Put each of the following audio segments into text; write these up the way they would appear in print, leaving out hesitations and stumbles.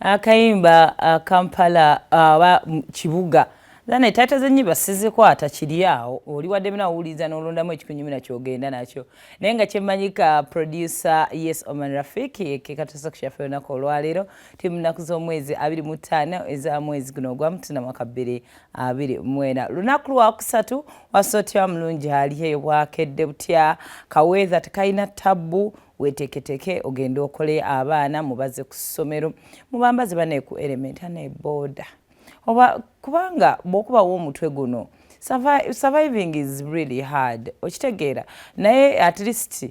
akayimba Kampala aba kibuga zana tata zenyi basizeko atakiri awo oli wadde bina uliza n'olondamu ekikunyumira kyogenda nakyo naye nga kyemmanyika producer Yes Oman Rafiki ke katosa kushafe onako olwaleero timunaku z'omwezi 25 eza mwezi guno gwa mutuna mwaka 2024 lunaku lwakusatu wasotya mulungi hali eyo bwakedde butya kaweeza tekayina tabbu weteketeke ogenda okole abaana mubaze ku ssomero mubambaze bane ku element ne boda oba kubanga bokuba wo mutwe guno surviving is really hard okitegeera naye at least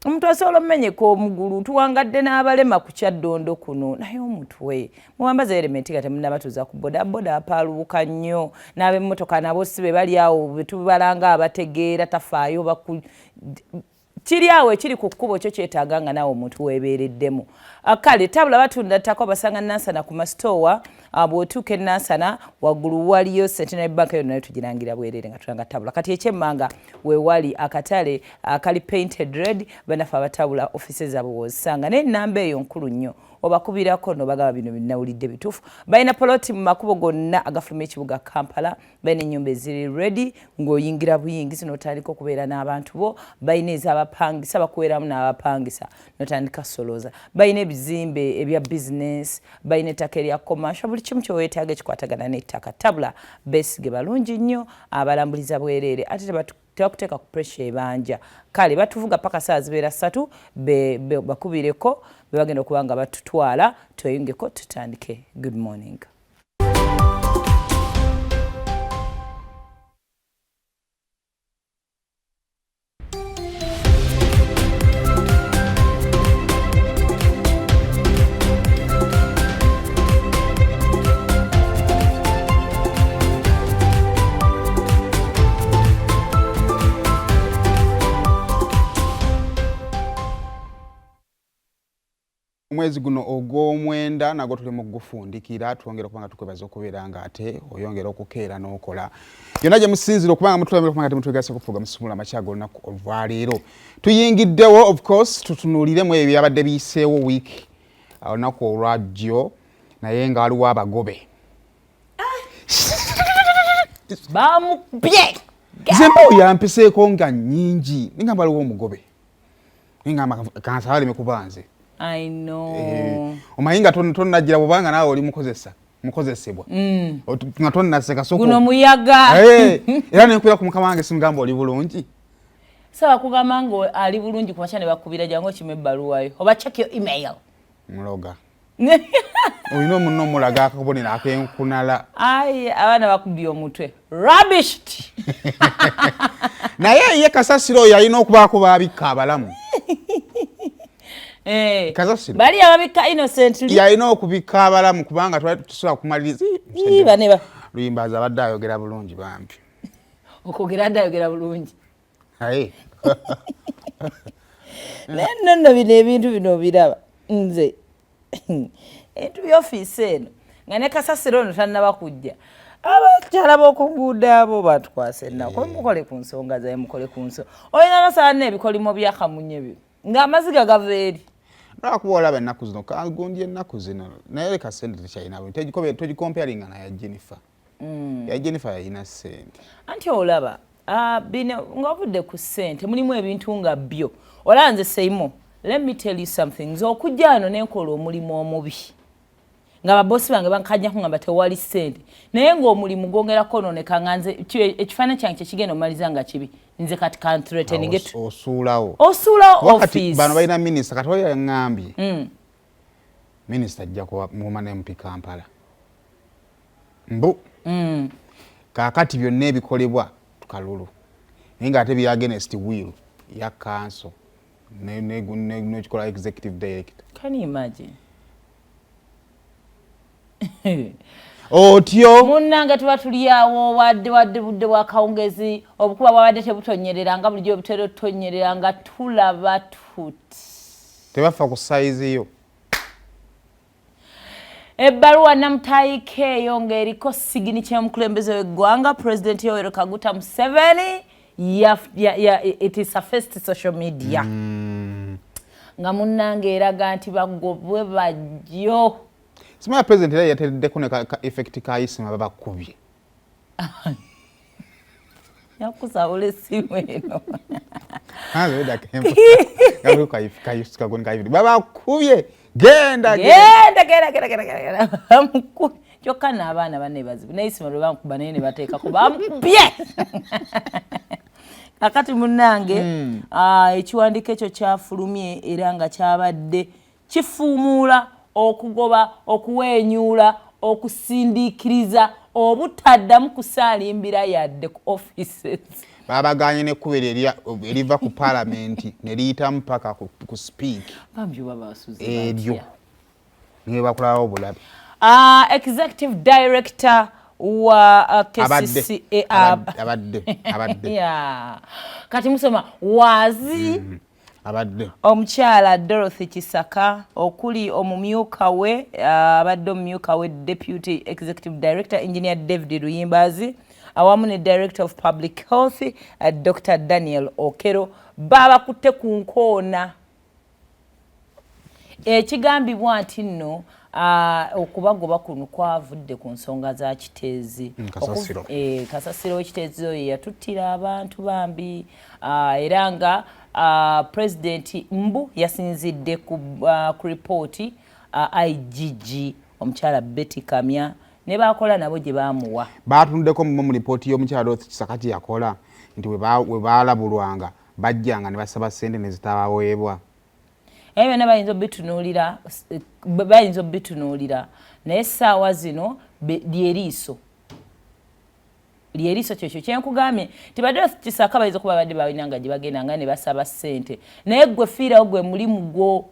omuntu asobola omenyeko omugulu tuwangadde n'abalema ku kyaddondo kuno naye omutwe mubambaze element nga temunnabatuuza ku boda boda apaalubuka nnyo n'ab'emmotoka nabo si be bali awo betubalanga abategeera tafaayo kiri awo ekiri ku kkubo kyo kyetaaga nga naawe omuntu weebeereddemu kale tabula batunda ttako basanga nansana ku masitowa bw'otuuka enansana waggulu waliyo Centenary Bank eyo nayo tugirangira bwereere nga tulanga tabula kati ekyemmanga weewali akatale akali painted red banafe abatabula ofisi zaabwe wozisanga naye ennamba eyo nkulu nnyo obakubirako nobagaba bino binnawulidde bituufu balina poloti mu makubo gonna agafuluma ekibuga Kampala balina ennyumba eziri ready ng'oyingira buyingizi n'otandika okubeera n'abantu bo balina ez'abapangisa bakubeeramu n'abapangisa n'otandika solooza balina ebizimbe ebya business balina ettaka erya commercial buli kimu kyeweetaaga ekikwatagana n'ettaka tabula beesige balungi nnyo abalambuliza bwereere ate tebakuteeka ku pressure ebanja kale batuvuga paka saa zibeera 3 bakubireko bebagenda okuba nga batutwala tweyungeko tutandike. Good morning. Mwezi guno ogw'omwenda nago tuli mu kugufundikira twongera okubanga tukwebaza okubeera nga ate oyongera okukeera n'okola yonna gye musinzira okubanga mutulabira okubanga temutwegase ku program Sumula Makyago olunaku olwaleero tuyingiddewo of course tutunuuliremu ebyo byabadde biyiseewo wiiki olunaku olwajjo naye nga waliwo abagobe bamupye zemba oyampiseeko nga nnyingi ningamba waliwo omugobe ningamba kansawaleme kubanze I know. Omayinga tonnagira bubanga naawe oli mukozesebwa. Nga tonnaseka soko. Guno muyaga. Era nenkwira ku mukama wange simugamba oli bulungi. Sawa kugamba ngo ali bulungi ku machane bakubira jango kime ebbaluwa yo. Oba check your email. Muloga. Oyino munno mulaga akabonera akenkunala. Ai abana bakubye omutwe. Rubbish. Naye ye kasasiro yalina okubaako babikka abalamu. Kasasiro bali ababika innocently yalina okubika abalamu kubanga twali tusobola kumaliriza baneba luyimbaza abadde ayogera bulungi bambi okogera adde ayogera bulungi nonno bino ebintu bino biraba nze entu by'ofiisi eno nga ne kasasiro ono tannaba kujja abakyala b'okuguudo abo batukwasa ennaku mukole ku nsonga zaye mukole ku nsonga olina basaala n'ebikolimo byakamunye byo ng'amaziga gava eri lwakuba olaba ennaku zino kagundi ennaku zino naye leka ssente tekyalina bwe togikomparinga naya Jennifer ya Jennifer yalina ssente anti olaba bino ng'ovudde ku ssente mulimu ebintu nga byo olaba nze Seimo let me tell you something nze okujja wano nenkola omulimu omubi nga babosi bange bankajja kungamba tewali ssente naye ng'omulimu gwongerako nooneka nga nze ekifaananyi kyange kyekigenda omaliza nga kibi nze kati kantreteninge osuulawo office bano balina minisita kati oyo yaŋŋambye minisita ajja kuwuma ne MP Kampala mbu kaakati byonna ebikolebwa tukalulu naye ng'ate bya against will ya council nekikola executive director. Can you imagine? Otyo munnanga tuba tuliawo wadde budde bwa kawungezi obukuba bwabadde tebutonyerera nga bulijjo obutera otonyerera nga tulaba tuti tebafa ku size yo ebbaluwa namutayiko eyo ng'eriko siginicha y'omukulembeze w'eggwanga President Yoweri Kaguta Museveni it is a first social media nga munnanga eraga nti bagobwe bajjo Simaya president era yateddeko ne ka effect ka isima babakubye. Yakusabula essimu eno. Hazo da kempo. Galu ka yisuka gon ka yidi. Babakubye. Genda. Kyokka n'abaana banne bazibu n'eyisima lwe bamukuba naye ne bateekako bamukubye. Kakati munnange ekiwandiiko ekyo kyafulumye era nga kyabadde kifuumuula okugoba okuwenyuula okusindiikiriza obutaddamu kusaalimbira yadde ku offices. Babaganye n'ekkubo eriva ku parliament ne liyitamu paka ku speak. Bambyo babasuze eryo niwe bakulawo obulabe. Executive Director wa KCC abadde yeah. Kati musoma wazi abadde omukyala Dorothy Kisaka okuli omumyuka we abadde omumyuka we Deputy Executive Director Engineer David Ruyimbazi awamu ne Director of Public Health Dr. Daniel Okero babakutte ku nkoona. Ekigambibwa nti nno okubagoba kuno kwavudde ku nsonga za kiteezi. Kasasiro w'ekiteezi oyo yatuttira abantu bambi era nga President Mbu yasinzidde ku ripooti IGG omukyala Betty Kamya ne bakola nabo gye baamuwa. Baatunuddeko mu ripooti y'omukyala Dorothy Kisaka gye yakola nti we baalabulwanga bajjanga ne basaba ssente ne zitabaweebwa. Byonna bayinza obitunuulira naye essaawa zino lyeriiso kyekyo kyenkugambye nti Dorothy Kisaka bayinza okuba badde balina gye bagendanga ne basaba ssente naye gwe fiirawo gwe mulimu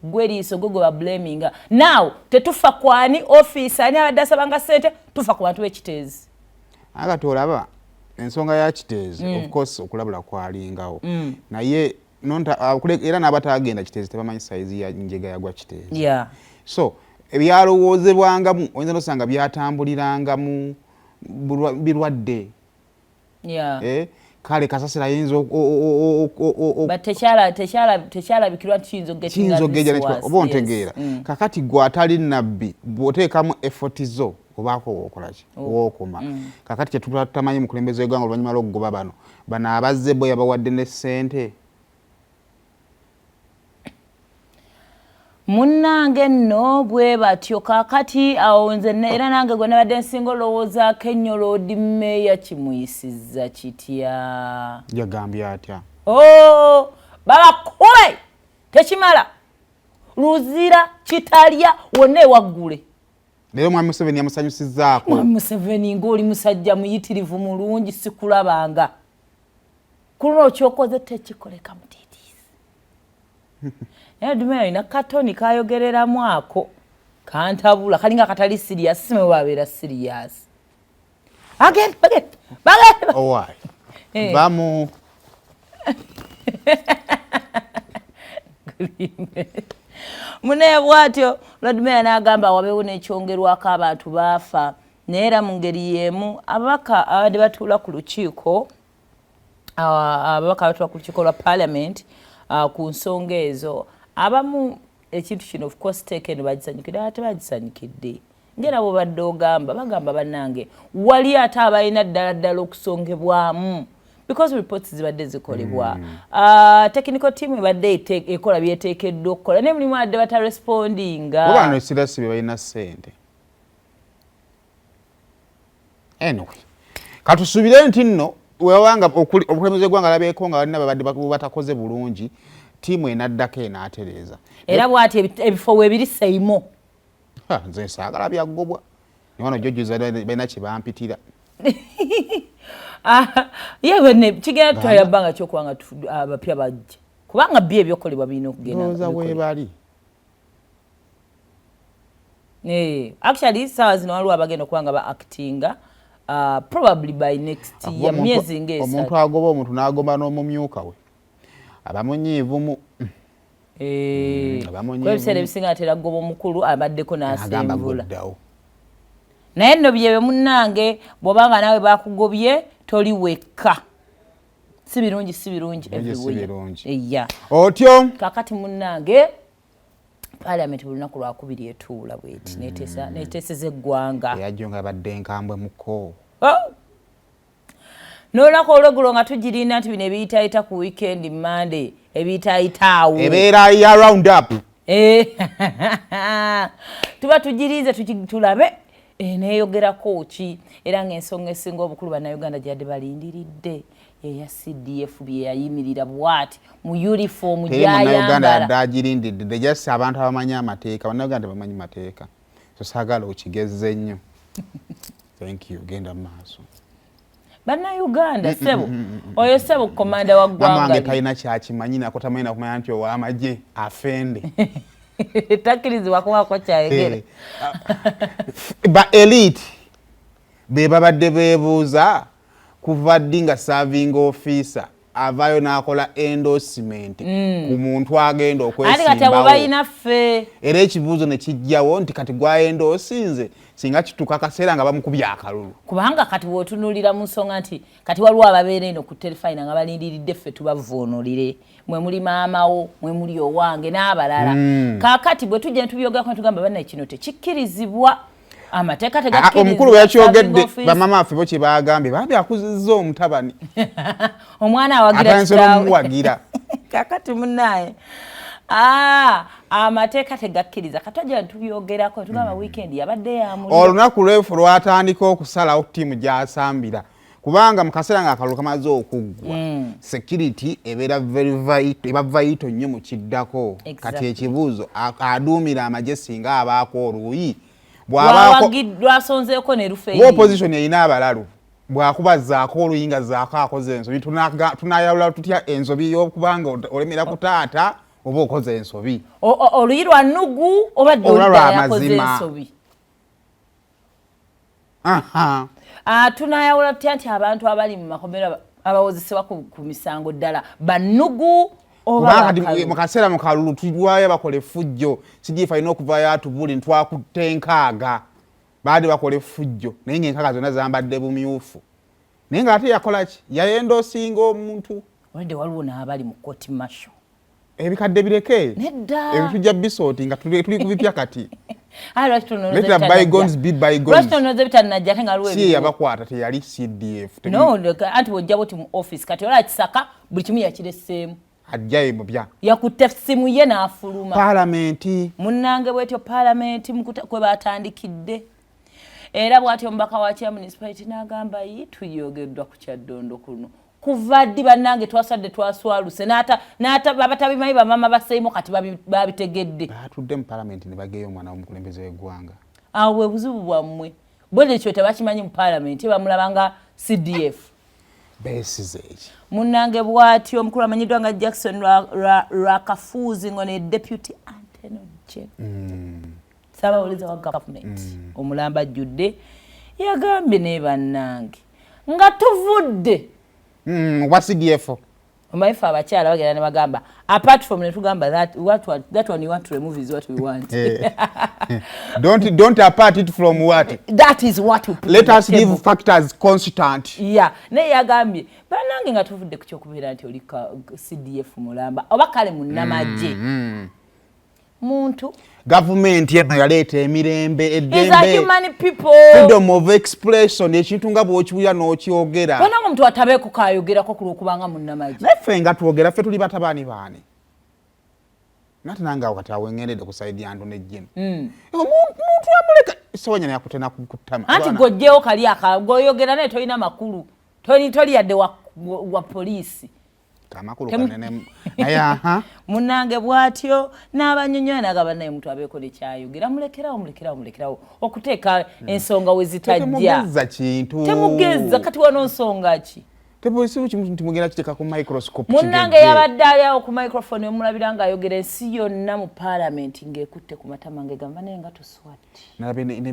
gw'eriiso gwe bablaminga. Naawe tetufa kwani office ani abadde asabanga ssente, tufa ku bantu b'ekiteezi. Agati olaba ensonga ya kiteezi of course okulabula kwalingawo naye era n'abatagenda kiteezi tebamanyi saizi ya njega yagwa kiteezi. Yeah. So ebyalowoozebwangamu oyinza n'osanga byatambulirangamu birwadde. Yeah. Kale kasasira yinza tekyalabikirwa nti kiyinza okugejja oba ontegeera. Kakati gwe atali nabbi bw'oteekamu effort zo obaako wookolaki wookoma. Kakati kyetutamanyi mukulembeze w'eggwanga oluvannyuma lw'okugoba bano abazze bo yabawadde ne ssente. Munnange nno bwe batyo kakati awo nze era nange gwe nabadde nsinga olowoozaako ennyo Lord Mayor kimuyisizza kitya. Yagambye atya? Babakube tekimala luzira kitalya wonna ewaggule. Leero Mwami Museveni yamusanyusizzaako. Mwami Museveni ng'oli musajja muyitirivu mulungi sikulabanga. Kuno kyokoze tekikoleka mutiitiisi. Eduma alina katoni kayogereramu ako kantabula kalinga katali serious simwe babeera serious. Bagenda. Owaayi. Bamu. Mune bwatyo Lord Mayor n'agamba wabeewo n'ekyongerwako abantu baafa naye era mu ngeri y'emu ababaka abadde batuula ku lukiiko lwa Parliament ku nsonga ezo abamu ekintu kino of course teekeno bagisanyukidde ate bagisanyukidde ngera bwe badde ogamba bagamba bannange wali ate abalina ddala okusongebwamu because reports zibadde zikolebwa technical team ebadde ekola byeteekeddwa okukola naye mulimu adde batarespondinga bano sirasi bye balina ssente. Anyway katusuubire nti nno wewanga obukulembeze gwanga labeeko nga balina babadde batakoze bulungi tiimu enaddako enaatereeza era bwati ebifo weebiri seimo. Nze saagala byaggobwa niwano jjojjoza balina kye bampitira. Yewe kigenda tutwalira bbanga kyokubanga abapya bajja kubanga byo ebyokolebwa birina okugenda ndowooza weebali. Actually saawa zino waliwo abagenda okubanga ba-actinga probably by next year myezi ng'esatu. Omuntu agoba omuntu n'agomba n'omumyuka we abamunyiivumu. Ebiseera ebisinga atera agoba omukulu abaddeko n'asimvula. Naye nno bye munnange bw'obanga naawe bakugobye toli wekka. Si birungi everywhere. Otyo kakati munnange Parliament bulunaku lwakubiri etuula bweti neteeseza eggwanga eyajjo nga badde enkambwe muko n'olunaku olweggulo nga tugirinda nti bino ebiyitaayita ku weekend Monday ebiyitaayitaawo ebeera ya round up tuba tugirinze tulabe neeyogerako ki era ng'ensonga esinga obukulu bannayuganda gyadde balindiridde eya CDF bye yayimirira bwati mu uniform gyayambala adagirindidde just abantu abamanyi amateeka bannayuganda bamanyi mateeka so saagala okigezze nnyo thank you genda maaso bannayuganda sebo oyo sebo komanda wa ggwanga wange talina kyakimanyi nako tamanyi nakumanya nti ow'amagye afende takkirizibwa kubaako kyayogere ba elite be babadde beebuuza kuva ddi nga serving officer avaayo n'akola endorsement ku muntu agenda okwesimbawo era ekibuuzo ne kijjawo nti kati gwayendoosinze singa kituuka akaseera nga bamukubya akalulu kubanga kati bw'otunuulira mu nsonga nti kati waliwo ababeera eno ku terefayina nga balindiridde ffe tubavuunulire mwe muli maamawo mwe muli owange n'abalala kaakati bwe tujja netubyogerako netugamba bannaye kino tekikkirizibwa amateeka tegakkiriza omukulu bweyakyogedde bamama affe bo kye baagambye babyakuzizza omutabani omwana awagira kitaawe kaakati munnaye amateeka tegakkiriza katajja netubyogerako netugamba weekend yabadde yamuli olunaku lwefu lwatandika okusalawo ttiimu gy'asambira kubanga mu kaseera ng'akalulu kamaze okuggwa security ebeera eba vaito nnyo mu kiddako kati ekibuuzo aduumira amagye singa abaako oluuyi lwasonzeeko ne lufe opposition erina abalalu bw'akubazzaako oluyinga zaako akoze ensobi tunayawula tutya ensobi y'okubanga olemera ku taata oba okoze ensobi oluyi lwa nnugu obadde yakoze ensobi tunayawula tutya nti abantu abali mu makomero abawozesebwa ku misango ddala bannugu mu kaseera mu kalulu tulwayo bakola effujjo CDF alina okuvaayo atubuli ntwakutte nkaaga baadde bakola effujjo naye ng'enkaaga zonna zambadde bumyufu naye ng'ate yakola ki yayendoosinga omuntu olidde waliwo n'abali mu kooti masho ebikadde bireke nedda ebitujja bisooti nga tuli kubipya kati si yabakwata teyali CDF anti bwojja boti mu office kati olaba Kisaka buli kimu yakireseemu ajjayo mubya yakutte essimu ye n'afuluma palamenti munnange bwetyo palamenti kwe batandikidde era bw'atyo omubaka wa kya municipality n'agamba tuyogeddwa ku kyaddondo kuno kuva ddi bannange twasadde twaswaluse n'ata babatabimanyi bamama baseyimu kati babitegedde batudde mu palamenti ne bageeyo omwana w'omukulembeze w'eggwanga awo bwe buzibu bwammwe bwekyo tebakimanyi mu palamenti bamulabanga CDF beesize eki munnange bw'atyo omukulu amanyiddwa nga Jackson Rwakafuzi ngo ne deputy Antenogye Ssaabawulize wa government omulamba ajjudde yagambye ne bannange nga tuvudde wa CDF omaifa abakyala bagenda ne bagamba apart from ne tugamba that one you want to remove is what we want don't apart it from what that is what we let us leave factors constant naye yagambye bannange nga tuvudde ku kyokubeera nti oli CDF mulamba oba kale munnamagye muntu gavumenti eno yaleeta emirembe eddembe freedom of expression ekintu nga bw'okiwulira n'okyogera bonanga omuntu atabeeko kayogerako ku lwokubanga munnamagye naffe nga twogera ffe tuli batabaani baani nate nange awo kati awengendedde ku saidi yanto nejjeno omuntu amuleka sowanya nayakutena kutama anti gojjewo kali goyogera naye tolina makulu toli yadde wa poliisi kamakulu kanene naye munnange bw'atyo n'abanyonyola n'agamba naye omuntu abeeko nekyayogera mulekerawo okuteeka ensonga we zitajja temugeza kati wano nsonga ki tebwesibu kimu nti mugenda kiteeka ku microscope munnange yabadde ali awo ku microphone omulabira ng'ayogera ensi yonna mu palamenti ng'ekutte ku matama ng'egamba naye nga toswatti nalabe ne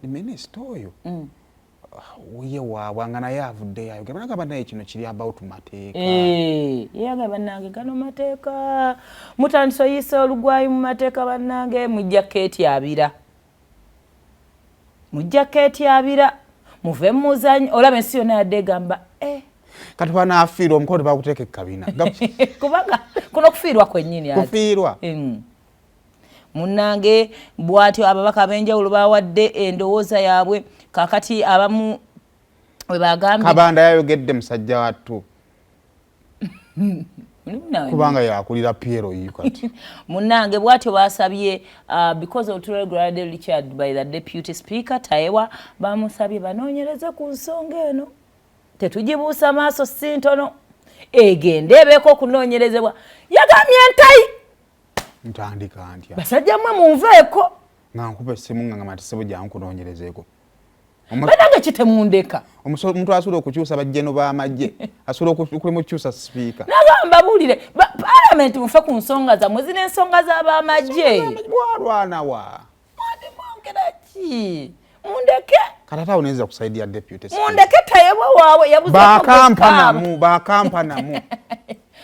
minisita oyo ye waabwe nga naye avuddeyo ayogera banagamba naye kino kiri about mateeka yagamba bannange gano mateeka mutandise oyisa olugwayi mu mateeka bannange mujjako etyabira muve muzanyi olaba ensi yonna yadde egamba kati banaafiirwa omukono bakuteeka ekkabina kubanga kuno kufiirwa kwennyini kufiirwa munnange bwatyo ababaka ab'enjawulo bawadde endowooza yaabwe kakati abamu we bagambye Kabanda yayogedde musajja wattu kubanga yakulira Piero yikati munnange bwatyo basabye because of regularly Richard by the deputy speaker Tayewa bamusabye banoonyereze ku nsonga eno tetugibuusa maaso sintono egende ebeeko okunoonyerezebwa yagambye ntayi ntandika ntya basajja mmwe munveeko nga nkuba essimu nga ngamba nti ssebo jangu kunoonyerezeeko banange kitemundeka omuntu asobola okukyusa bajjeno b'amagye asobola okulimu okukyusa sipiika nagamba buulire paalamenti mufe ku nsonga zammwe zina ensonga z'ab'amagye bwalwanawa mwandimwongera ki mundeke kati ate awo neza kusaidia deputy mundeke Tayewa waabwe bakampanamu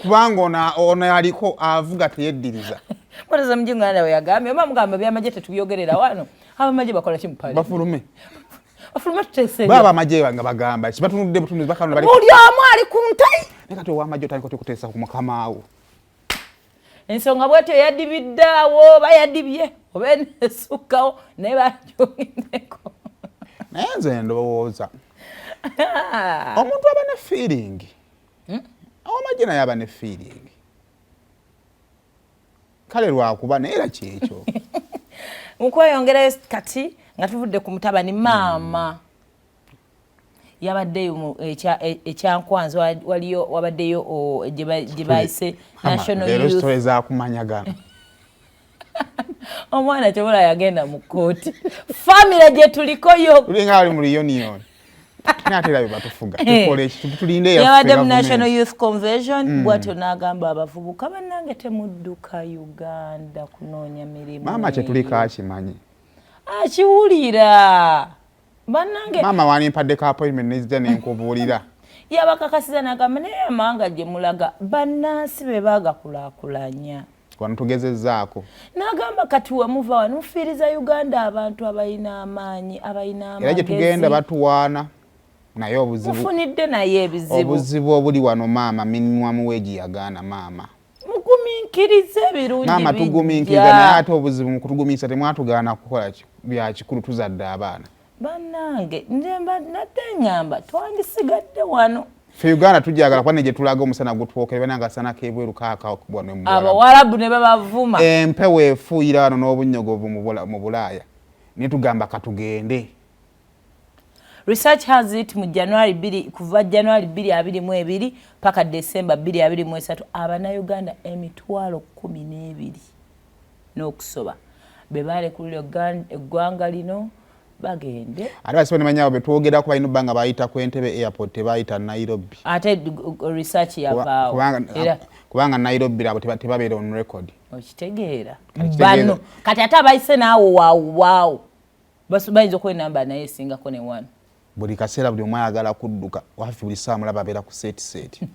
kubanga ono yaliko avuga teyeddiriza mwateza mujinganda we yagambye oba mugamba by'amagye tetubyogerera wano ab'amagye bakola ki mu paali bafulume tutese baba amagye nga bagamba kibatunudde butunuzi bakano bali buli omu ali ku ntayi nekati ow'amagye otandika okuteesa ku mukamaawo ensonga bwetyo yadibiddaawo bayadibye oba enesukkawo naye bajogendeko naye nze ndowooza omuntu aba ne feeling ow'amagye naye aba ne feeling kale lwakuba naye era kyekyo mukweyongerayo kati nga tuvudde ku mutabani maama yabaddeyo ekyankwanza waliyo wabaddeyo gye bayise national youth story za kumanyagana omwana kyobula yagenda mu kkooti famire gye tulikoyo tulinga ali mu reunion natera bye batufuga tulinde yabadde mu national youth convention bwatyo n'agamba abavubuka bannange temudduka Uganda kunoonya mirimu maama kye tuliko akimanyi akiwulira bannange maama wanimpadde ka appointment nezija nenkubuulira yabakakasiza n'agamba naye amawanga gye mulaga bannansi be baagakulaakulanya wano tugezezzaako n'agamba kati wemuva wano mufiiriza Uganda abantu abalina amaanyi abalina amagezi era gye tugenda batuwaana naye mufunidde naye obuzibu obuli wano maama minimum wage yagaana maama mugumiikirize ebirungi maama tugumiikiriza naye ate obuzibu mu kutugumiisa temwatugaana kukola bya kikulu tuzadde abaana bannange nadde ngamba twandisigadde wano fe Uganda tujagala kwane gye tulaga omusana gutwokere bananga sana kebweru kaakakubwa ne mu Abawarabu ne babavuma empewo efuuyira wano n'obunnyogovu mu Bulaaya ne tugamba katugende. Research has it mu January 2 kuva January 2022 paka December 2023 abana Uganda emitwalo 12 n'okusoba bebale kulyo eggwanga lino bagende ate basibe nemanyawo betwogera ku balina banga bayita ku Entebbe airport tebayita Nairobi ate research yavaawo kubanga Nairobi labo tebabeera on record okitegeera bano kati ate abayise naawo waawo bayinza okwenamba naye esingako ne wano buli kaseera buli omwe ayagala kudduka wafi buli saa mulaba abeera ku seeti